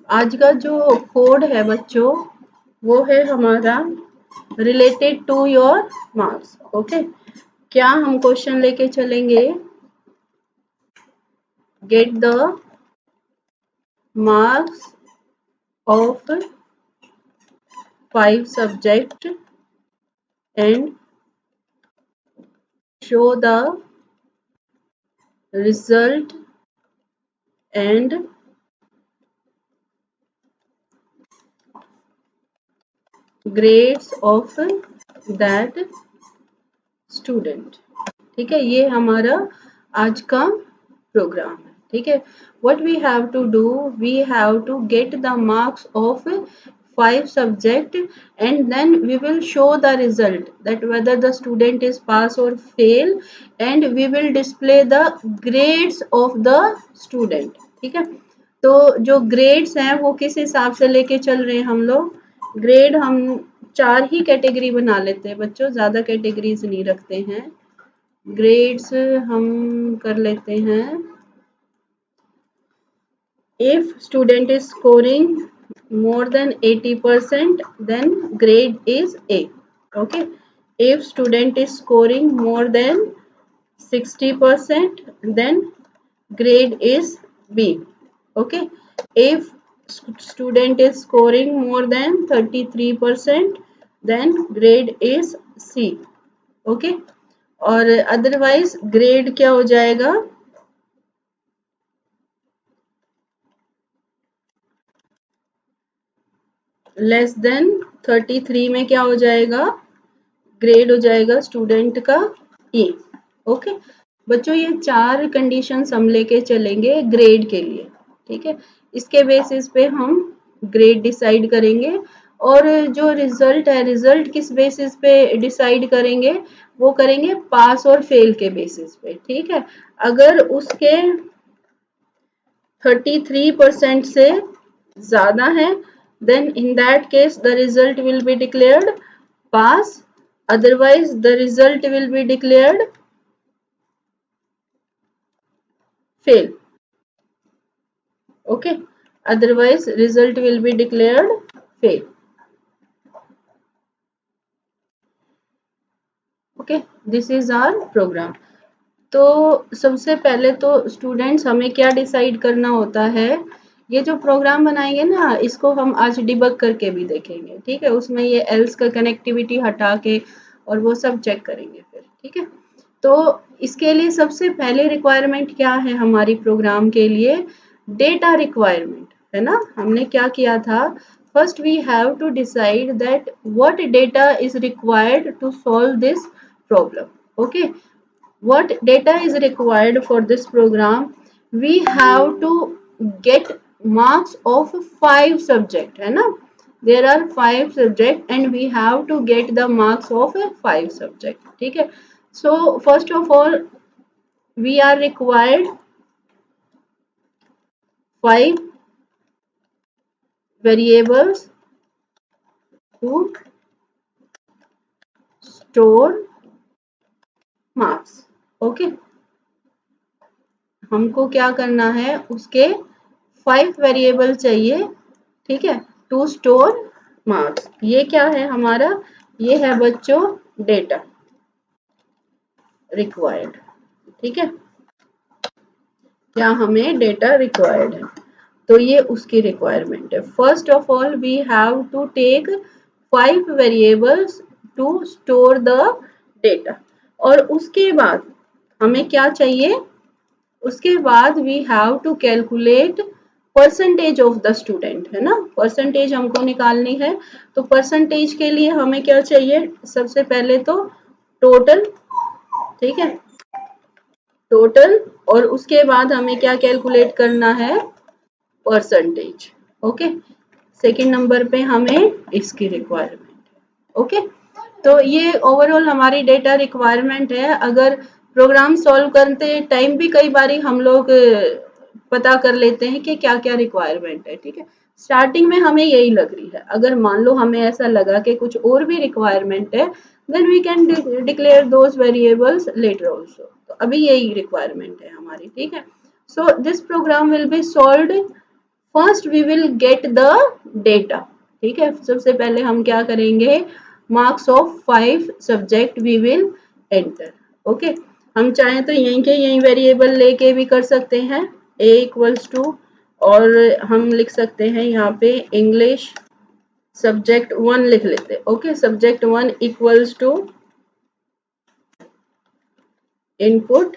आज का जो कोड है बच्चों वो है हमारा related to your marks. Okay, क्या हम क्वेश्चन लेके चलेंगे? Get the marks of 5 subject and show the result and grades of that student। ठीक है, ये हमारा आज का प्रोग्राम है। ठीक है, what we have to do, we have to get the marks of 5 subject and then we will show the result that whether the student is pass or fail, and we will display the grades of the student। ठीक है, तो जो grades हैं वो किस हिसाब से लेके चल रहे हैं हम लोग? ग्रेड हम 4 ही कैटेगरी बना लेते हैं बच्चों, ज्यादा कैटेगरीज नहीं रखते हैं। ग्रेड्स हम कर लेते हैं, if student is scoring more than 80% then grade is A। okay, if student is scoring more than 60% then grade is B। okay, if student is scoring more than 33% then grade is C। okay, और otherwise grade क्या हो जाएगा? Less than 33 में क्या हो जाएगा? Grade हो जाएगा स्टूडेंट का E। ओके बच्चों, ये 4 कंडीशंस हम लेके चलेंगे ग्रेड के लिए। ठीक है, इसके बेसिस पे हम ग्रेड डिसाइड करेंगे, और जो रिजल्ट है, रिजल्ट किस बेसिस पे डिसाइड करेंगे? वो करेंगे पास और फेल के बेसिस पे। ठीक है, अगर उसके 33% से ज्यादा है then in that case the result will be declared pass, otherwise the result will be declared fail। okay, otherwise result will be declared fail। okay, this is our program। तो सबसे पहले तो स्टूडेंट्स हमें क्या डिसाइड करना होता है? ये जो प्रोग्राम बनाएंगे ना, इसको हम आज डिबग करके भी देखेंगे। ठीक है, उसमें ये एल्स का कनेक्टिविटी हटा के और वो सब चेक करेंगे फिर। ठीक है, तो इसके लिए सबसे पहले रिक्वायरमेंट क्या है हमारी प्रोग्राम के लिए? डेटा रिक्वायरमेंट है ना। हमने क्या किया था? First we have to decide that what data is required to solve this problem. Okay, what data is required for this program? We have to get marks of 5 subject, है ना। there are 5 subject and we have to get the marks of 5 subject। ठीक है, so first of all we are required 5 variables to store marks। Okay, हमको क्या करना है? उसके 5 variable चाहिए। ठीक है, टू स्टोर मार्क्स। ये क्या है हमारा? ये है बच्चों डेटा रिक्वायर्ड। ठीक है, क्या हमें डेटा रिक्वायर्ड है, तो ये उसकी रिक्वायरमेंट है। First of all we have to take 5 variables to store the data, और उसके बाद हमें क्या चाहिए? उसके बाद we have to calculate percentage of the student, है ना। परसेंटेज हमको निकालनी है, तो परसेंटेज के लिए हमें क्या चाहिए? सबसे पहले तो टोटल। ठीक है, टोटल, और उसके बाद हमें क्या कैलकुलेट करना है? परसेंटेज। ओके, सेकंड नंबर पे हमें इसकी रिक्वायरमेंट। ओके, तो ये ओवरऑल हमारी डेटा रिक्वायरमेंट है। अगर प्रोग्राम सॉल्व करते टाइम भी कई बारी हम लोग पता कर लेते हैं कि क्या क्या रिक्वायरमेंट है। ठीक है, स्टार्टिंग में हमें यही लग रही है, अगर मान लो हमें ऐसा लगा कि कुछ और भी रिक्वायरमेंट है then we can declare those variables later also. तो अभी यही रिक्वायरमेंट है हमारी। ठीक है, so this program will be solved first we will get the data. ठीक है, सबसे पहले हम क्या करेंगे, marks of 5 subject we will enter. Okay, हम चाहें तो यहीं के यहीं वेरिएबल लेके भी कर सकते हैं, a इक्वल्स टू, और हम लिख सकते हैं यहाँ पे इंग्लिश सब्जेक्ट 1 लिख लेते हैं। Okay, subject 1 equals to input,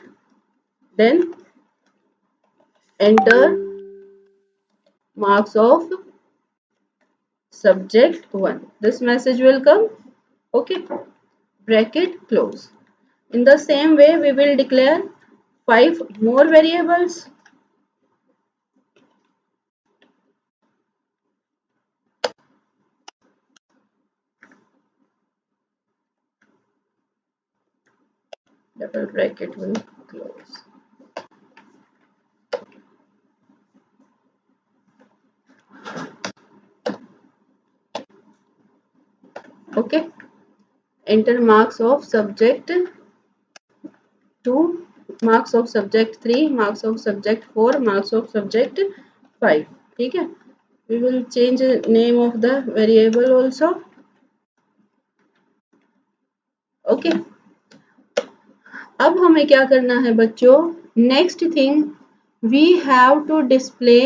then enter marks of subject 1. This message will come. Okay, bracket close. In the same way we will declare 5 more variables. Double bracket will close. Okay, enter marks of subject 2, marks of subject 3, marks of subject 4, marks of subject 5. ठीक है, we will change name of the variable also. Okay, अब हमें क्या करना है बच्चों, next thing we have to display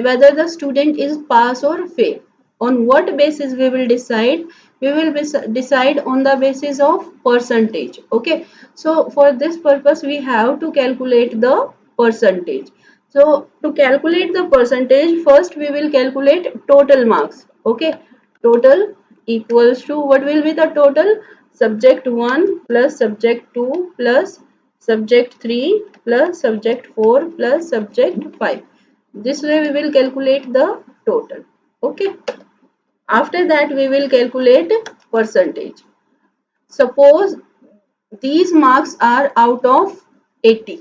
whether the student is pass or fail. On what basis we will decide, we will decide on the basis of percentage. Okay, so for this purpose we have to calculate the percentage. So to calculate the percentage, first we will calculate total marks. Okay, total equals to, what will be the total, subject 1 plus subject 2 plus subject 3 plus subject 4 plus subject 5. This way we will calculate the total. Okay, after that we will calculate percentage. Suppose these marks are out of 80.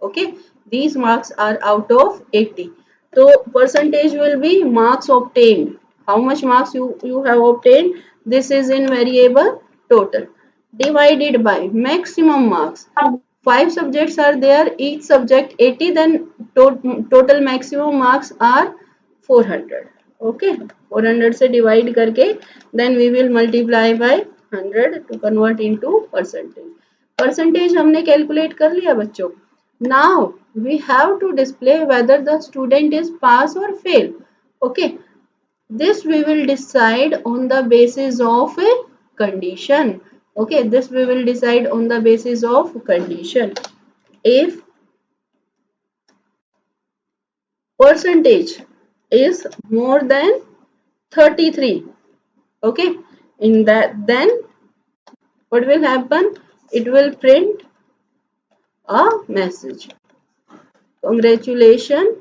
Okay, these marks are out of 80, so percentage will be marks obtained. How much marks you have obtained, this is in variable total, divided by maximum marks. 5 subjects are there, each subject 80, then total maximum marks are 400. Okay, 400 से divide करके then we will multiply by 100 to convert into percentage. Percentage हमने calculate कर लिया बच्चों. Now we have to display whether the student is pass or fail. Okay, this we will decide on the basis of a condition. Okay, this we will decide on the basis of condition. If percentage is more than 33, okay, in that, then what will happen, it will print a message, congratulations,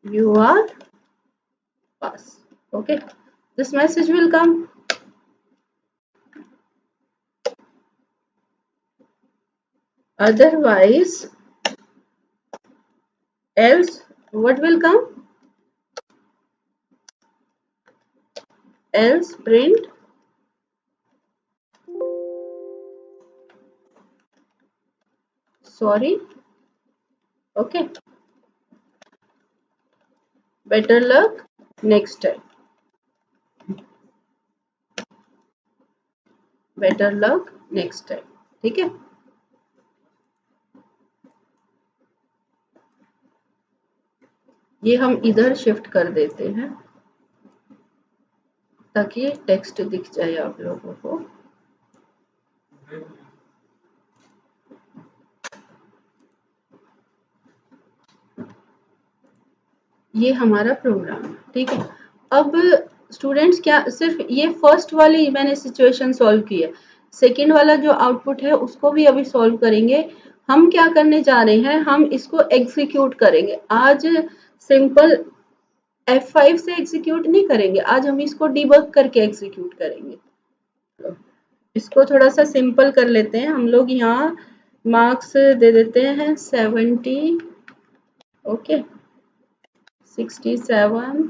you are pass. Okay, this message will come. Otherwise, else what will come, else print sorry. Okay, better luck next time, better luck next time. ठीक है, ये हम इधर shift कर देते हैं ताकि text दिख जाए आप लोगों को. ये हमारा प्रोग्राम है. ठीक है, अब स्टूडेंट्स क्या, सिर्फ ये फर्स्ट वाली मैंने सिचुएशन सॉल्व की है, सेकेंड वाला जो आउटपुट है उसको भी अभी सॉल्व करेंगे. हम क्या करने जा रहे हैं, हम इसको एग्जीक्यूट करेंगे. आज सिंपल F5 से एग्जीक्यूट नहीं करेंगे, आज हम इसको डिबग करके एग्जीक्यूट करेंगे. इसको थोड़ा सा सिंपल कर लेते हैं हम लोग. यहाँ मार्क्स दे देते हैं 70. ओके, 67,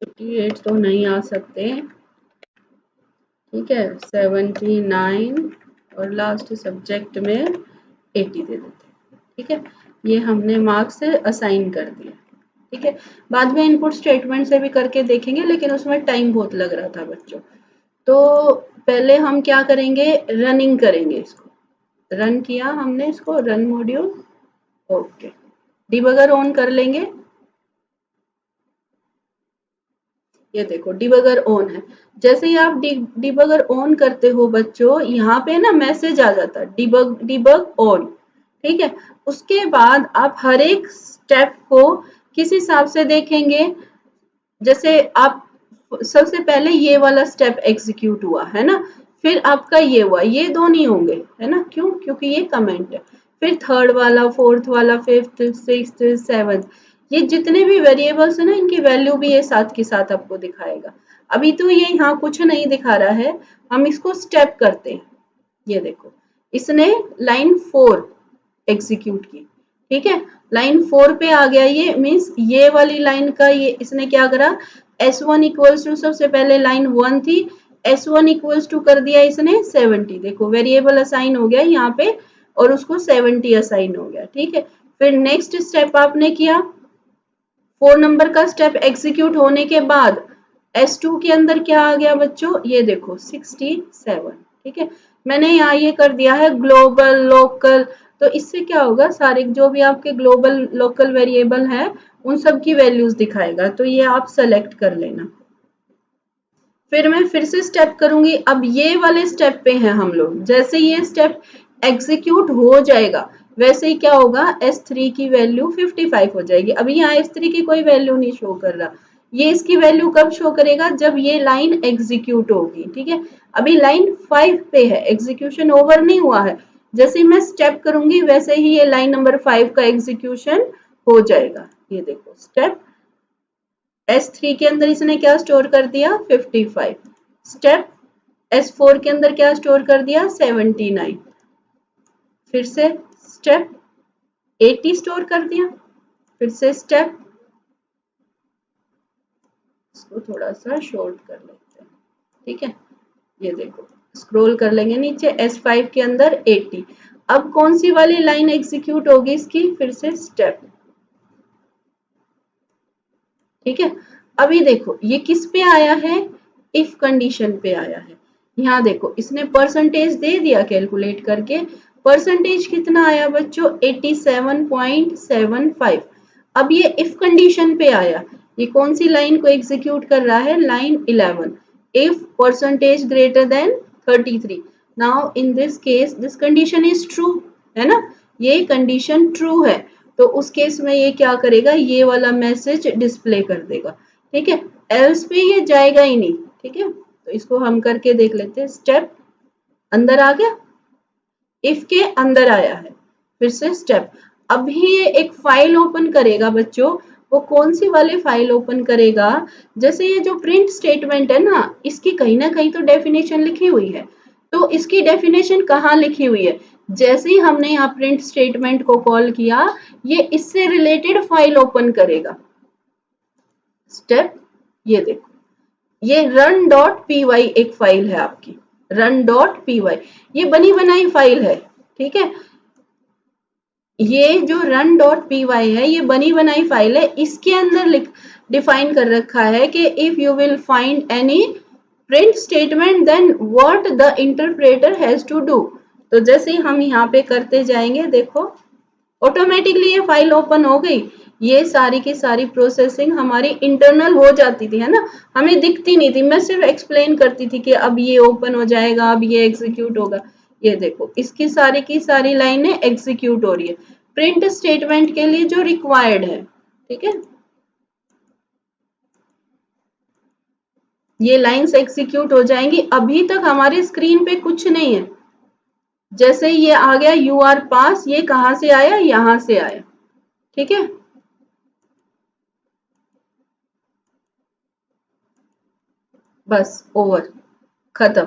58 तो नहीं आ सकते. ठीक है, 79 और लास्ट सब्जेक्ट में 80 दे देते हैं। ठीक है, ये हमने मार्क्स से असाइन कर दिया। ठीक है, बाद में इनपुट स्टेटमेंट से भी करके देखेंगे, लेकिन उसमें टाइम बहुत लग रहा था बच्चों। तो पहले हम क्या करेंगे, रनिंग करेंगे इसको। रन किया हमने इसको, run module, okay. Debugger on कर लेंगे, ये देखो डिबगर ऑन है। जैसे ही आप डिबगर ऑन करते हो बच्चों, यहाँ पे ना मैसेज आ जाता है डिबग ऑन। ठीक है, उसके बाद आप हर एक स्टेप को किस हिसाब से देखेंगे। जैसे आप सबसे पहले ये वाला स्टेप एग्जीक्यूट हुआ है ना, फिर आपका ये हुआ, ये दो नहीं होंगे, है ना, क्यों, क्योंकि ये कमेंट है। फिर थर्ड वाला, फोर्थ वाला, फिफ्थ, सिक्स्थ, सेवंथ, ये जितने भी वेरिएबल्स है ना, इनकी वैल्यू भी ये साथ के साथ आपको दिखाएगा। अभी तो ये यहाँ कुछ नहीं दिखा रहा है, हम इसको स्टेप करते हैं। ये देखो, इसने लाइन 4 एग्जीक्यूट की। ठीक है, लाइन 4 पे आ गया, ये मीन्स ये वाली लाइन का ये इसने क्या करा, S1 इक्वल्स टू, सबसे पहले लाइन 1 थी, S1 इक्वल्स टू कर दिया इसने 70। देखो वेरिएबल असाइन हो गया यहाँ पे और उसको 70 असाइन हो गया। ठीक है, फिर नेक्स्ट स्टेप आपने किया, 4 नंबर का स्टेप एग्जीक्यूट होने के बाद S2 के अंदर क्या आ गया बच्चों, ये देखो 67। ठीक है, मैंने यहाँ ये कर दिया है ग्लोबल लोकल। तो इससे क्या होगा, सारे जो भी आपके ग्लोबल लोकल वेरिएबल है उन सब की वैल्यूज दिखाएगा, तो ये आप सेलेक्ट कर लेना। फिर मैं फिर से स्टेप करूंगी, अब ये वाले स्टेप पे हैं हम लोग। जैसे ये स्टेप एग्जीक्यूट हो जाएगा वैसे ही क्या होगा, S3 की वैल्यू 55 हो जाएगी। अभी यहाँ S3 की कोई वैल्यू नहीं शो कर रहा, ये इसकी वैल्यू कब शो करेगा, जब ये लाइन एग्जीक्यूट होगी। ठीक है, अभी लाइन 5 पे है, एग्जीक्यूशन ओवर नहीं हुआ है। जैसे मैं स्टेप करूंगी वैसे ही ये लाइन नंबर 5 का एग्जीक्यूशन हो जाएगा। ये देखो स्टेप S3 के अंदर इसने क्या स्टोर कर दिया, 55। स्टेप S4 के अंदर क्या स्टोर कर दिया, 79। फिर से स्टेप 80 स्टोर कर दिया। फिर से स्टेप, इसको थोड़ा सा शॉर्ट कर लेते हैं। ठीक है, ये देखो स्क्रॉल कर लेंगे नीचे, S5 के अंदर 80। अब कौन सी वाली लाइन एग्जीक्यूट होगी इसकी, फिर से स्टेप। ठीक है, अभी देखो ये किस पे आया है, इफ कंडीशन पे आया है। यहाँ देखो इसने परसेंटेज दे दिया कैलकुलेट करके, परसेंटेज कितना आया बच्चों, 87.75। अब ये इफ कंडीशन पे आया, ये कौन सी लाइन को एग्जीक्यूट कर रहा है, line 11। If percentage greater than 33, now in this case this condition is true, है ना, ये कंडीशन ट्रू है। तो उस केस में ये क्या करेगा, ये वाला मैसेज डिस्प्ले कर देगा। ठीक है, एल्स पे ये जाएगा ही नहीं। ठीक है, तो इसको हम करके देख लेते हैं। स्टेप अंदर आ गया, इफ के अंदर आया है, फिर से स्टेप। अभी ये एक फाइल ओपन करेगा बच्चों, वो कौन सी वाली फाइल ओपन करेगा, जैसे ये जो प्रिंट स्टेटमेंट है ना, इसकी कहीं ना कहीं तो डेफिनेशन लिखी हुई है। तो इसकी डेफिनेशन कहाँ लिखी हुई है, जैसे ही हमने यहाँ प्रिंट स्टेटमेंट को कॉल किया, ये इससे रिलेटेड फाइल ओपन करेगा। स्टेप, ये देखो ये रन डॉट पी वाई एक फाइल है आपकी, रन डॉट पी वाई, ये बनी बनाई फाइल है। ठीक है, ये जो रन डॉट पी वाई है ये बनी बनाई फाइल है, इसके अंदर डिफाइन कर रखा है कि if you will find any print statement then what the interpreter has to do. तो जैसे हम यहाँ पे करते जाएंगे, देखो ऑटोमेटिकली ये फाइल ओपन हो गई। ये सारी की सारी प्रोसेसिंग हमारी इंटरनल हो जाती थी, है ना, हमें दिखती नहीं थी, मैं सिर्फ एक्सप्लेन करती थी कि अब ये ओपन हो जाएगा, अब ये एग्जीक्यूट होगा। ये देखो इसकी सारी की सारी लाइनें एग्जीक्यूट हो रही है प्रिंट स्टेटमेंट के लिए जो रिक्वायर्ड है। ठीक है, ये लाइंस एग्जीक्यूट हो जाएंगी। अभी तक हमारी स्क्रीन पे कुछ नहीं है, जैसे ये आ गया यू आर पास, ये कहां से आया, यहां से आया। ठीक है, बस ओवर, खत्म।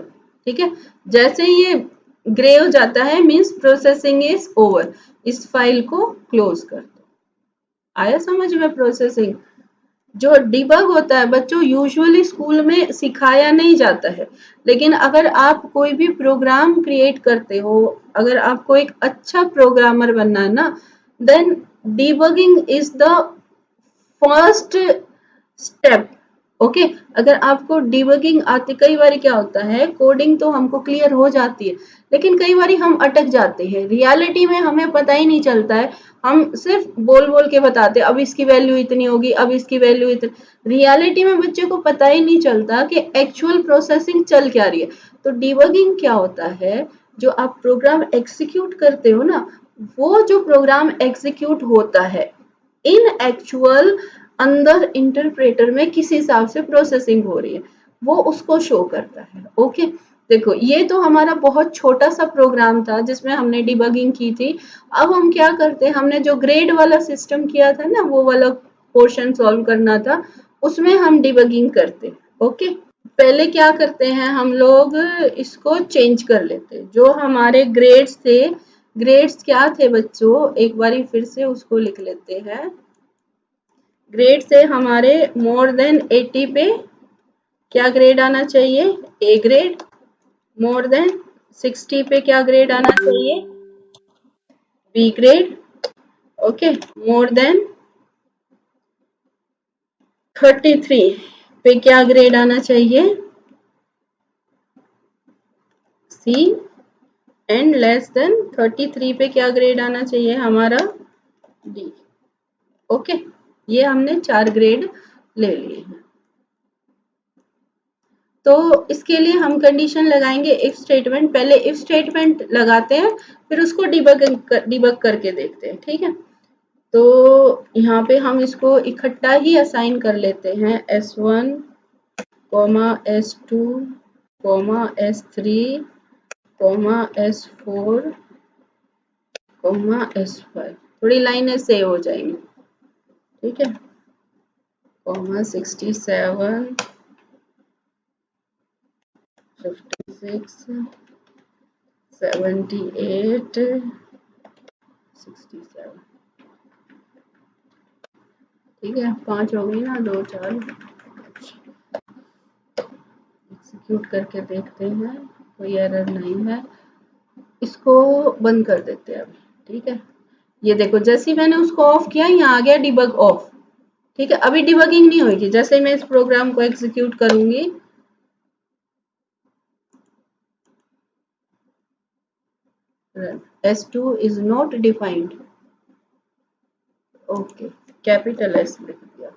ठीक है, जैसे ये ग्रे हो जाता है मींस प्रोसेसिंग इज ओवर, इस फाइल को क्लोज कर दो। आया समझ में प्रोसेसिंग। जो डिबग होता है बच्चों यूजुअली स्कूल में सिखाया नहीं जाता है, लेकिन अगर आप कोई भी प्रोग्राम क्रिएट करते हो, अगर आपको एक अच्छा प्रोग्रामर बनना है ना, then debugging is the first step. Okay, अगर आपको डिबगिंग आती, कई बार क्या होता है कोडिंग तो हमको क्लियर हो जाती है, लेकिन कई बार हम अटक जाते हैं, रियलिटी में हमें पता ही नहीं चलता है, हम सिर्फ बोल बोल के बताते हैं अब इसकी वैल्यू इतनी होगी, अब इसकी वैल्यू इतनी, रियलिटी में बच्चे को पता ही नहीं चलता कि एक्चुअल प्रोसेसिंग चल क्या रही है। तो डिबगिंग क्या होता है, जो आप प्रोग्राम एग्जीक्यूट करते हो ना, वो जो प्रोग्राम एग्जीक्यूट होता है इन एक्चुअल अंदर इंटरप्रेटर में किस हिसाब से प्रोसेसिंग हो रही है, वो उसको शो करता है। ओके, देखो ये तो हमारा बहुत छोटा सा प्रोग्राम था जिसमें हमने डिबगिंग की थी। अब हम क्या करते हैं, हमने जो ग्रेड वाला सिस्टम किया था ना, वो वाला पोर्शन सॉल्व करना था, उसमें हम डिबगिंग करते। ओके, पहले क्या करते हैं हम लोग, इसको चेंज कर लेते हैं, जो हमारे ग्रेड्स थे, ग्रेड्स क्या थे बच्चों, एक बारी फिर से उसको लिख लेते हैं। ग्रेड से हमारे मोर देन 80 पे क्या ग्रेड आना चाहिए, ए ग्रेड। मोर देन 60 पे क्या ग्रेड आना चाहिए, B grade. Okay, more than 33 पे क्या ग्रेड आना चाहिए, सी। एंड लेस देन 33 पे क्या ग्रेड आना चाहिए हमारा, डी। ओके, ये हमने 4 ग्रेड ले लिए हैं। तो इसके लिए हम कंडीशन लगाएंगे इफ स्टेटमेंट, पहले इफ स्टेटमेंट लगाते हैं, फिर उसको डिबग करके देखते हैं, ठीक है। तो यहाँ पे हम इसको इकट्ठा ही असाइन कर लेते हैं, S1 comma S2 comma S3 comma S4 comma S5, थोड़ी लाइनें सेव हो जाएंगी, ठीक है, कॉमा 67 56 78 67, ठीक है, 5 हो गई ना, 2 4, एग्जीक्यूट करके देखते हैं, कोई एरर नहीं है, इसको बंद कर देते हैं अभी, ठीक है। ये देखो जैसे ही मैंने उसको ऑफ किया, यहाँ आ गया डिबग ऑफ, ठीक है। अभी डिबगिंग नहीं होगी, जैसे मैं इस प्रोग्राम को एग्जीक्यूट करूंगी, S2 is not defined, okay, capital S लिख दिया।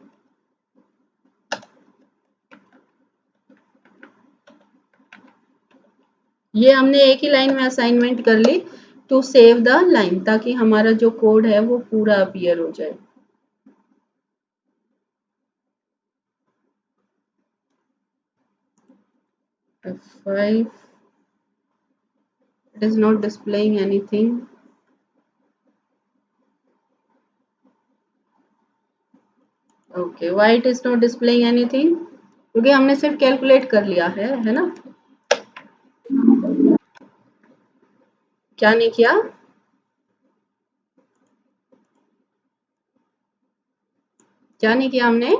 ये हमने एक ही लाइन में असाइनमेंट कर ली टू सेव द लाइन, ताकि हमारा जो कोड है वो पूरा अपीयर हो जाए। F5, it is not displaying anything, okay, why it is not displaying anything, क्योंकि हमने सिर्फ कैलकुलेट कर लिया है ना, क्या नहीं किया, क्या नहीं किया हमने,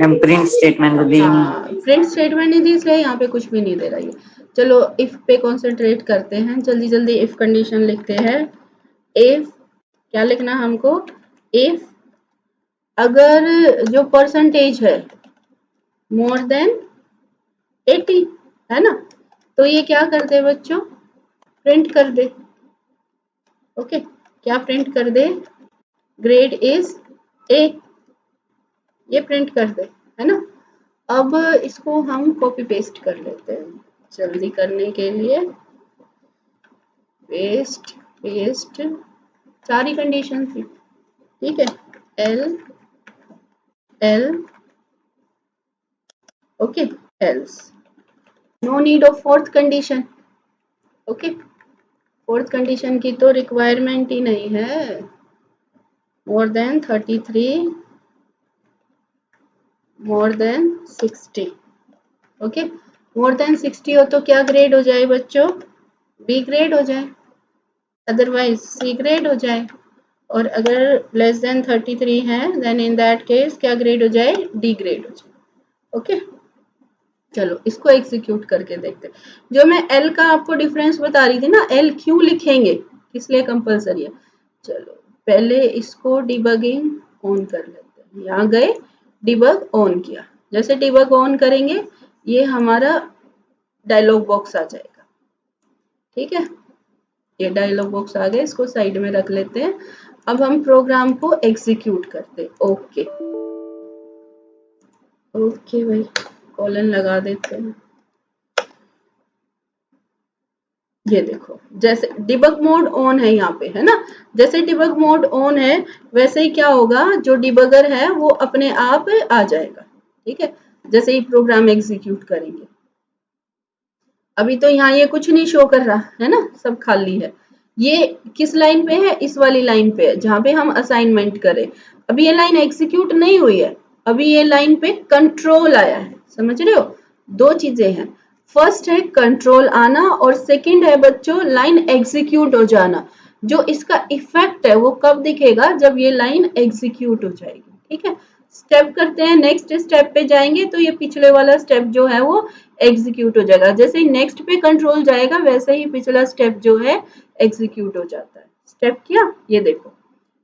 प्रिंट स्टेटमेंट दी नहीं, प्रिंट स्टेटमेंट नहीं दी, इसलिए यहाँ पे कुछ भी नहीं दे रहा है। चलो इफ पे कॉन्सेंट्रेट करते हैं, जल्दी जल्दी इफ कंडीशन लिखते हैं। इफ क्या लिखना हमको, इफ अगर जो परसेंटेज है मोर देन 80 है ना, तो ये क्या कर दे बच्चों, प्रिंट कर दे। ओके, क्या प्रिंट कर दे, ग्रेड इज ए, ये प्रिंट कर दे, है ना। अब इसको हम कॉपी पेस्ट कर लेते हैं जल्दी करने के लिए, पेस्ट पेस्ट, सारी कंडीशन थी, ठीक है, L L, okay, else, no need of fourth condition. Okay, fourth condition की तो रिक्वायरमेंट ही नहीं है, more than 33 more than 60, okay, more than 60 हो तो क्या ग्रेड हो जाए बच्चों, बी ग्रेड हो जाए, अदरवाइज सी ग्रेड हो जाए, और अगर लेस देन 33 है देन इन दैट केस क्या ग्रेड हो जाए, डी ग्रेड हो जाए। ओके, चलो इसको एग्जीक्यूट करके देखते हैं। जो मैं एल का आपको डिफरेंस बता रही थी ना, एल क्यों लिखेंगे, किस लिए कंपलसरी है। चलो पहले इसको डिबगिंग ऑन कर लेते हैं, यहाँ गए डिबग ऑन किया, जैसे डिबग ऑन करेंगे ये हमारा डायलॉग बॉक्स आ जाएगा। ठीक है, ये डायलॉग बॉक्स आ गया, इसको साइड में रख लेते हैं। अब हम प्रोग्राम को एग्जीक्यूट करते हैं। ओके ओके भाई, कॉलन लगा देते हैं। ये देखो जैसे डिबग मोड ऑन है यहाँ पे, है ना, जैसे डिबग मोड ऑन है वैसे ही क्या होगा, जो डिबगर है वो अपने आप आ जाएगा। ठीक है, जैसे ही प्रोग्राम एग्जीक्यूट करेंगे। अभी तो यहाँ ये कुछ नहीं शो कर रहा है ना, सब खाली है। ये किस लाइन पे है, इस वाली लाइन पे है जहाँ पे हम असाइनमेंट करें। अभी ये लाइन एग्जीक्यूट नहीं हुई है, अभी ये लाइन पे कंट्रोल आया है। समझ रहे हो, दो चीजें हैं, फर्स्ट है कंट्रोल आना और सेकंड है बच्चों लाइन एग्जीक्यूट हो जाना। जो इसका इफेक्ट है वो कब दिखेगा, जब ये लाइन एग्जीक्यूट हो जाएगी। ठीक है, स्टेप करते हैं, नेक्स्ट स्टेप पे जाएंगे तो ये पिछले वाला स्टेप जो है वो एग्जीक्यूट हो जाएगा। जैसे ही नेक्स्ट पे कंट्रोल जाएगा वैसे ही पिछला स्टेप जो है एग्जीक्यूट हो जाता है। स्टेप किया, ये देखो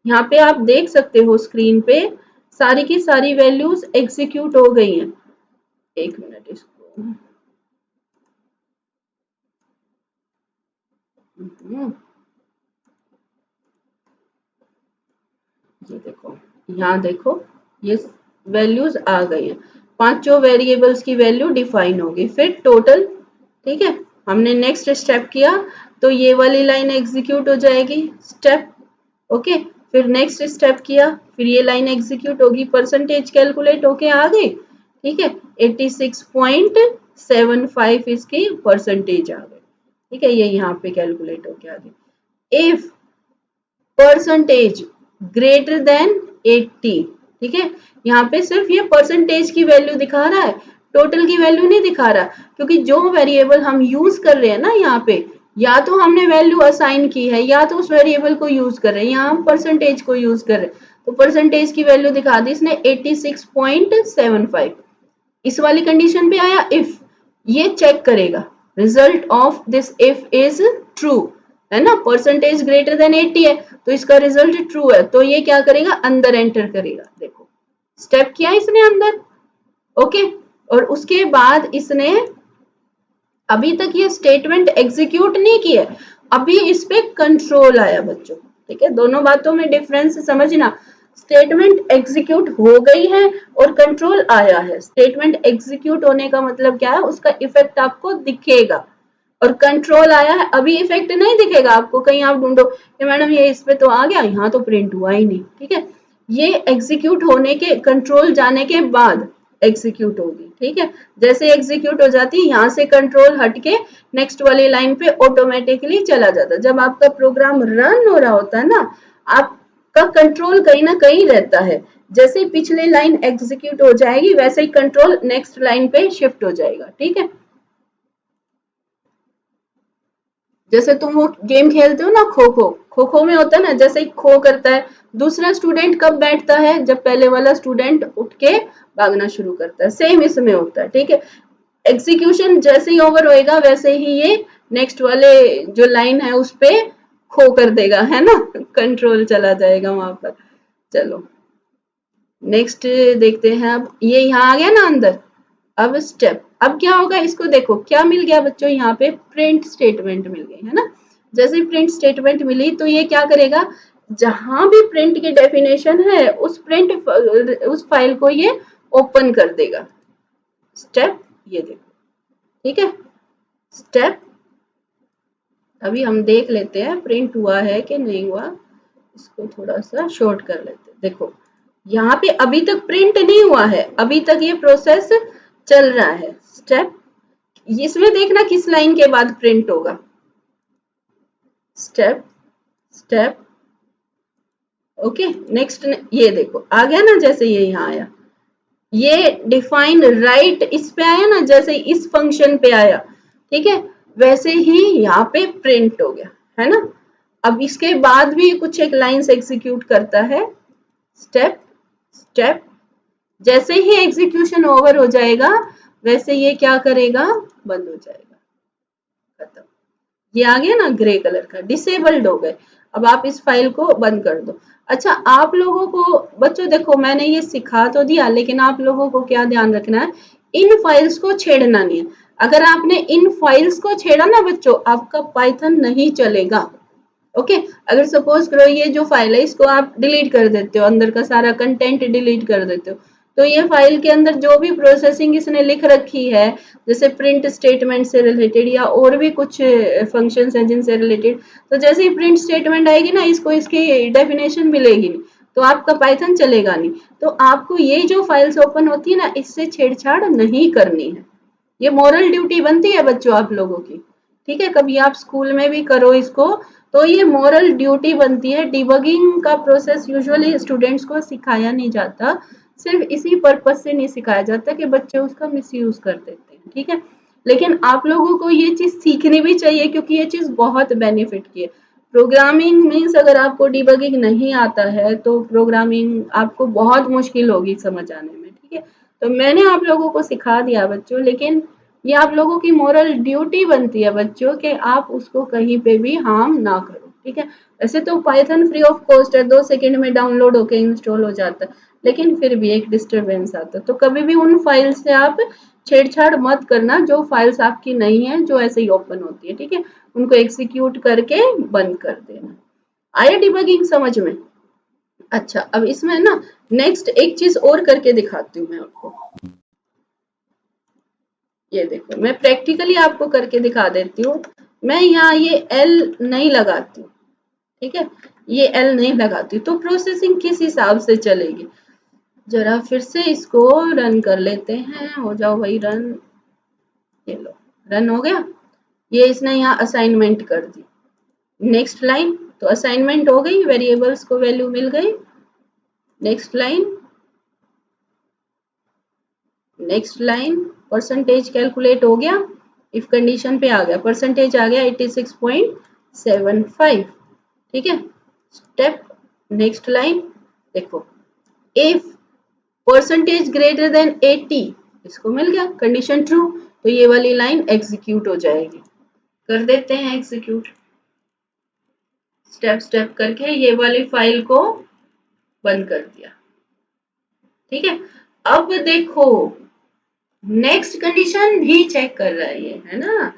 यहाँ पे आप देख सकते हो स्क्रीन पे सारी की सारी वैल्यूज एग्जीक्यूट हो गई हैं। एक मिनट इसको ये देखो, यहाँ देखो ये वैल्यूज आ गई हैं, पांचों वेरिएबल्स की वैल्यू डिफाइन होगी। फिर टोटल, ठीक है, हमने नेक्स्ट स्टेप किया तो ये वाली लाइन एग्जीक्यूट हो जाएगी। स्टेप ओके, फिर नेक्स्ट स्टेप किया, फिर ये लाइन एग्जीक्यूट होगी, परसेंटेज कैलकुलेट होके आ गई। ठीक है, 86.75 इसकी परसेंटेज आ गई। ठीक है, ये यहाँ पे कैलकुलेट होके आ गई। इफ परसेंटेज ग्रेटर देन 80, ठीक है, यहाँ पे सिर्फ ये परसेंटेज की वैल्यू दिखा रहा है, टोटल की वैल्यू नहीं दिखा रहा, क्योंकि जो वेरिएबल हम यूज कर रहे हैं ना यहाँ पे, या तो हमने वैल्यू असाइन की है या तो उस वेरिएबल को यूज कर रहे हैं, यहाँ हम परसेंटेज को यूज कर रहे हैं, तो परसेंटेज की वैल्यू दिखा दी इसने 86.75। इस वाली कंडीशन पे आया इफ, ये चेक करेगा result of this if is true, है ना, परसेंटेज ग्रेटर देन 80 है तो इसका रिजल्ट ट्रू है, तो ये क्या करेगा, अंदर एंटर करेगा। देखो स्टेप किया इसने अंदर, ओके, और उसके बाद इसने अभी तक ये स्टेटमेंट एग्जीक्यूट नहीं किया, अभी इस पे कंट्रोल आया बच्चों। ठीक है, दोनों बातों में डिफरेंस समझना, स्टेटमेंट एग्जीक्यूट हो गई है और कंट्रोल आया है। स्टेटमेंट एग्जीक्यूट होने का मतलब क्या है, उसका इफेक्ट आपको दिखेगा, और कंट्रोल आया है अभी इफेक्ट नहीं दिखेगा आपको। कहीं आप ढूंढो कि मैडम ये इस पे तो आ गया, यहाँ तो प्रिंट हुआ ही नहीं। ठीक है, ये एग्जीक्यूट होने के, कंट्रोल जाने के बाद एग्जीक्यूट होगी। ठीक है, जैसे एग्जीक्यूट हो जाती है यहाँ से कंट्रोल हटके नेक्स्ट वाली लाइन पे ऑटोमेटिकली चला जाता है। जब आपका प्रोग्राम रन हो रहा होता है ना, आपका कंट्रोल कहीं ना कहीं रहता है, जैसे पिछली लाइन एग्जीक्यूट हो जाएगी वैसे ही कंट्रोल नेक्स्ट लाइन पे शिफ्ट हो जाएगा। ठीक है, जैसे तुम वो गेम खेलते हो ना, खो खो, खो खो में होता है ना, जैसे ही खो करता है दूसरा स्टूडेंट कब बैठता है, जब पहले वाला स्टूडेंट उठ के भागना शुरू करता है, सेम इसमें होता है। ठीक है, एग्जीक्यूशन जैसे ही ओवर होएगा वैसे ही ये नेक्स्ट वाले जो लाइन है उस पे खो कर देगा, है ना, कंट्रोल चला जाएगा वहां पर। चलो नेक्स्ट देखते हैं, अब ये यहाँ आ गया ना अंदर, अब स्टेप, अब क्या होगा, इसको देखो क्या मिल गया बच्चों, यहाँ पे प्रिंट स्टेटमेंट मिल गई, है ना। जैसे प्रिंट स्टेटमेंट मिली तो ये क्या करेगा, जहां भी प्रिंट की डेफिनेशन है उस फाइल को ये ओपन कर देगा। स्टेप ये देखो, ठीक है, स्टेप अभी हम देख लेते हैं प्रिंट हुआ है कि नहीं हुआ, इसको थोड़ा सा शॉर्ट कर लेते हैं। देखो यहाँ पे अभी तक प्रिंट नहीं हुआ है, अभी तक ये प्रोसेस चल रहा है। स्टेप, इसमें देखना किस लाइन के बाद प्रिंट होगा। स्टेप स्टेप ओके, नेक्स्ट ये देखो आ गया ना, जैसे ये यहाँ आया, ये डिफाइन राइट इस पे आया ना, जैसे इस फंक्शन पे आया, ठीक है, वैसे ही यहाँ पे प्रिंट हो गया, है ना। अब इसके बाद भी कुछ एक लाइन्स एग्जीक्यूट करता है, स्टेप स्टेप। जैसे ही एग्जीक्यूशन ओवर हो जाएगा वैसे ये क्या करेगा, बंद हो जाएगा, खत्म। ये आ गया ना ग्रे कलर का, डिसेबल्ड हो गए। अब आप इस फाइल को बंद कर दो। अच्छा, आप लोगों को बच्चों देखो मैंने ये सिखा तो दिया, लेकिन आप लोगों को क्या ध्यान रखना है, इन फाइल्स को छेड़ना नहीं है। अगर आपने इन फाइल्स को छेड़ा ना बच्चों, आपका पाइथन नहीं चलेगा। ओके, अगर सपोज करो ये जो फाइल है इसको आप डिलीट कर देते हो, अंदर का सारा कंटेंट डिलीट कर देते हो, तो ये फाइल के अंदर जो भी प्रोसेसिंग इसने लिख रखी है, जैसे प्रिंट स्टेटमेंट से रिलेटेड या और भी कुछ फंक्शंस हैं जिनसे रिलेटेड, तो जैसे ही प्रिंट स्टेटमेंट आएगी ना, इसको इसकी डेफिनेशन मिलेगी नहीं, तो आपका पाइथन चलेगा नहीं। तो आपको ये जो फाइल्स ओपन होती है ना, इससे छेड़छाड़ नहीं करनी है। ये मॉरल ड्यूटी बनती है बच्चों आप लोगों की, ठीक है। कभी आप स्कूल में भी करो इसको, तो ये मॉरल ड्यूटी बनती है। डिबगिंग का प्रोसेस यूजुअली स्टूडेंट्स को सिखाया नहीं जाता, सिर्फ इसी पर्पज से नहीं सिखाया जाता कि बच्चे उसका मिसयूज कर देते हैं, ठीक है। लेकिन आप लोगों को ये चीज सीखनी भी चाहिए, क्योंकि ये चीज बहुत बेनिफिट की है। प्रोग्रामिंग मीन्स अगर आपको डिबगिंग नहीं आता है तो प्रोग्रामिंग आपको बहुत मुश्किल होगी समझ आने में, ठीक है। तो मैंने आप लोगों को सिखा दिया बच्चों, लेकिन ये आप लोगों की मोरल ड्यूटी बनती है बच्चों कि आप उसको कहीं पे भी हार्म ना करो, ठीक है। वैसे तो पाइथन फ्री ऑफ कॉस्ट है, 2 सेकंड में डाउनलोड होके इंस्टॉल हो जाता है, लेकिन फिर भी एक डिस्टरबेंस आता है। तो कभी भी उन फाइल से आप छेड़छाड़ मत करना जो फाइल्स आपकी नहीं है, जो ऐसे ही ओपन होती है, ठीक है। उनको एग्जीक्यूट करके बंद कर देना। आया डिबगिंग समझ में? अच्छा, अब इसमें ना नेक्स्ट एक चीज और करके दिखाती हूँ मैं आपको। ये देखो मैं प्रैक्टिकली आपको करके दिखा देती हूँ। मैं यहाँ ये एल नहीं लगाती, ठीक है, ये एल नहीं लगाती, तो प्रोसेसिंग किस हिसाब से चलेगी। जरा फिर से इसको रन कर लेते हैं, हो जाओ भाई रन। ये लो, रन हो गया। ये इसने यहाँ असाइनमेंट कर दी। नेक्स्ट लाइन, तो असाइनमेंट हो गई, वेरिएबल्स को वैल्यू मिल गई। Next line, next line, percentage calculate हो गया, इफ कंडीशन पे आ गया, परसेंटेज आ गया 86.75, ठीक है। स्टेप, नेक्स्ट लाइन देखो, इफ परसेंटेज ग्रेटर देन 80, इसको मिल गया कंडीशन ट्रू, तो ये वाली लाइन एग्जीक्यूट हो जाएगी। कर देते हैं एग्जीक्यूट, स्टेप स्टेप करके ये वाली फाइल को बंद कर दिया, ठीक है। अब देखो नेक्स्ट कंडीशन भी चेक कर रहा है ये, है ना।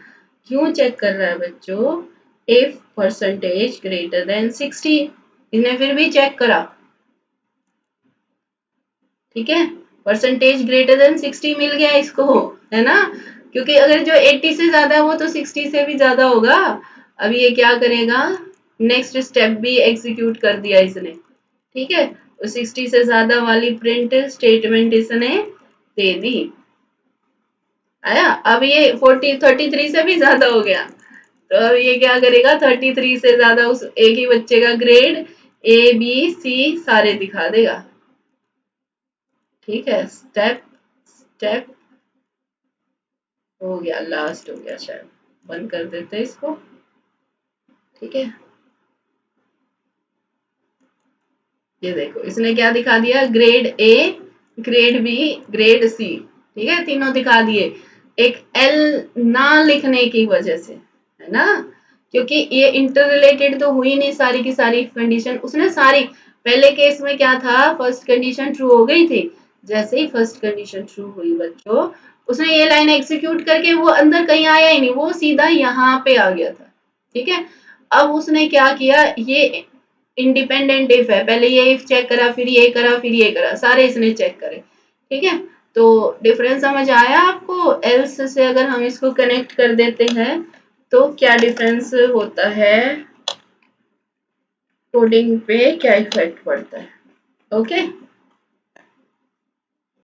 क्यों चेक कर रहा है बच्चों, इफ परसेंटेज ग्रेटर देन 60, इसने फिर भी चेक करा, ठीक है। परसेंटेज ग्रेटर देन 60 मिल गया इसको, है ना, क्योंकि अगर जो 80 से ज्यादा है वो तो 60 से भी ज्यादा होगा। अब ये क्या करेगा, नेक्स्ट स्टेप भी एग्जीक्यूट कर दिया इसने, ठीक है। 60 से ज्यादा वाली प्रिंट स्टेटमेंट इसने दे दी। आया, अब ये 33 से भी ज्यादा हो गया, तो अब ये क्या करेगा, 33 से ज्यादा उस एक ही बच्चे का ग्रेड ए बी सी सारे दिखा देगा, ठीक है। स्टेप स्टेप हो गया, लास्ट हो गया शायद, बंद कर देते हैं इसको, ठीक है। ये देखो इसने क्या दिखा दिया, grade A, grade B, grade C, ठीक है, तीनों दिखा दिए। एक एल ना लिखने की वजह से, है ना, क्योंकि ये इंटर रिलेटेड तो हुई नहीं सारी की सारी कंडीशन, उसने सारी, पहले केस में क्या था, फर्स्ट कंडीशन ट्रू हो गई थी, जैसे ही फर्स्ट कंडीशन ट्रू हुई बच्चों, उसने ये लाइन एग्जीक्यूट करके वो अंदर कहीं आया ही नहीं, वो सीधा यहाँ पे आ गया था, ठीक है। अब उसने क्या किया, ये इंडिपेंडेंट इफ है, पहले ये इफ चेक करा, फिर ये करा, फिर ये करा, सारे इसने चेक करे, ठीक है। तो डिफरेंस समझ आया आपको, एल्स से अगर हम इसको कनेक्ट कर देते हैं तो क्या डिफरेंस होता है, कोडिंग पे क्या इफेक्ट पड़ता है, ओके।